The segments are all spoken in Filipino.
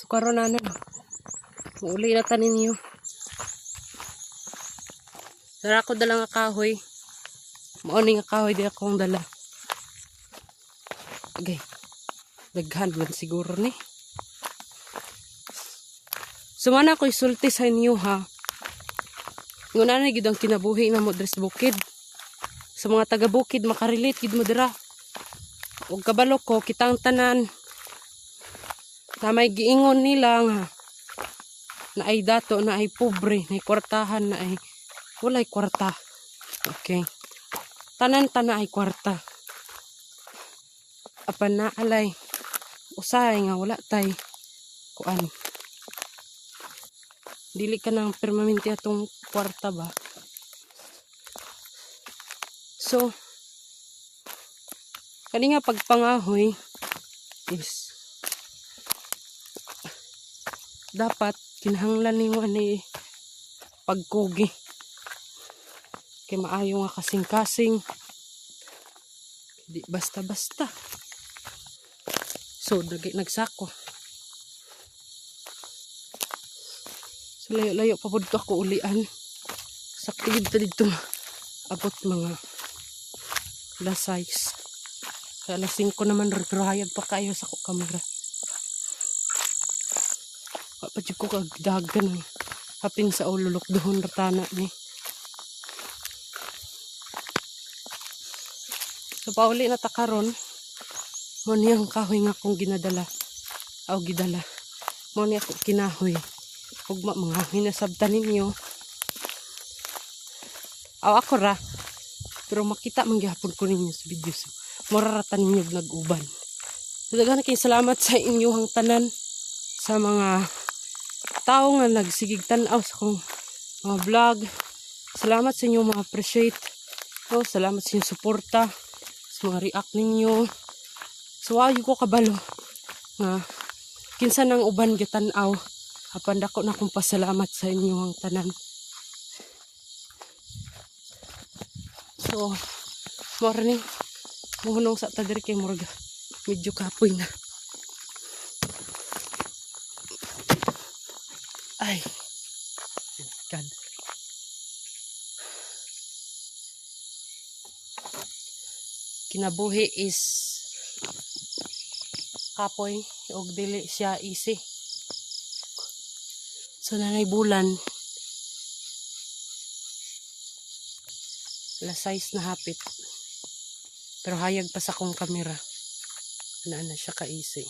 So karon na uli na tanin niyo. Dara ko dala nga kahoy. Mao ni nga kahoy di akong dala. Okay. Daghan man siguro ni. Sumana ko isulti sa inyo ha. Nguna na gid ang kinabuhi na mo dres bukid. Sa mga taga bukid makarelate gid mo dira. Ug kabalo ko kitang tanan na may giingon nila nga na ay dato, na ay pobre, na ay kwartahan, na ay walay kwarta. Okay. Tanan-tana ay kwarta. Apan na alay. Usahay nga wala tay. Kuan. Dili ka ng permanente atong kwarta ba? So, kani nga pagpangahoy is dapat kinahanglan nimo ani pagkugi. Kay maayo nga kasing-kasing. Di basta-basta. So, nagsako. So, layo-layo pa po dito ako ulian. Sakto dito abot mga alas 6. Kaya alas 5 naman hayag pa kayo sa ko kamera. Papadyo ko kagdagan. Hapin sa ululok doon ratana ni. So, pauli na takaron. Mo niyang kahoy nga akong ginadala. Aw gidala. Mo niya ako kinahoy. Ugma mga hinasabtan ninyo. Aw ako ra. Pero makita man gyapon ko ninyo sa video. So, moraratan ninyo nag-uban. So, daghan kay salamat sa inyong tanan. Sa mga tao nga nagsigig tan-aw sa akong mga vlog. Salamat sa inyo mga appreciate. Oh, salamat sa inyong suporta. Sa mga react ninyo. So, ayo ko kabalo nga kinsa nang uban gitanaw. Apan dako na akong pasalamat sa inyong tanan. So, morning muhunong sa tadir kay murga. Medyo kapoy na. Ay. God. Kinabuhi is kapoy og dili siya easy. So nanay bulan alas 6 na hapit. Pero hayag pa sa kong kamera. Na siya ka easy.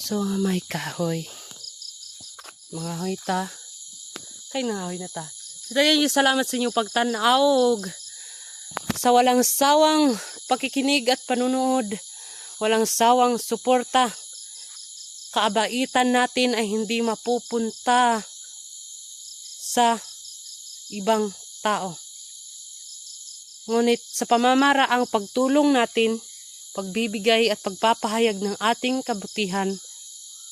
So may kahoy. Mga hoy ta. Kay nangahoy na ta. So dayon yung salamat sa inyong pagtanaw. Sa walang sawang pakikinig at panunood. Walang sawang suporta. Kaabaitan natin ay hindi mapupunta sa ibang tao. Ngunit sa pamamaraang pagtulong natin, pagbibigay at pagpapahayag ng ating kabutihan,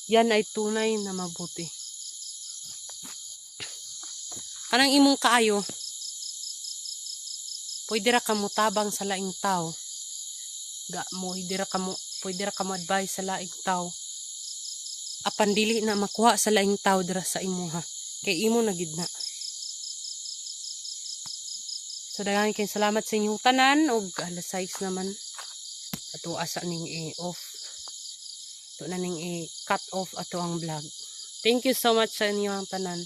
yan ay tunay na mabuti. Kanang imong kaayo, pwede ra ka mo tabang sa laing tao. Pwede ra ka mo advice sa laing tao. Apan dili na makuha sa laing tao dira sa imuha. Kay imo na gid na. So daghan kay salamat sa inyong tanan og alas 6 naman. Ato asa ning i-off. Ato na ning i-cut off ato ang vlog. Thank you so much sa inyong tanan.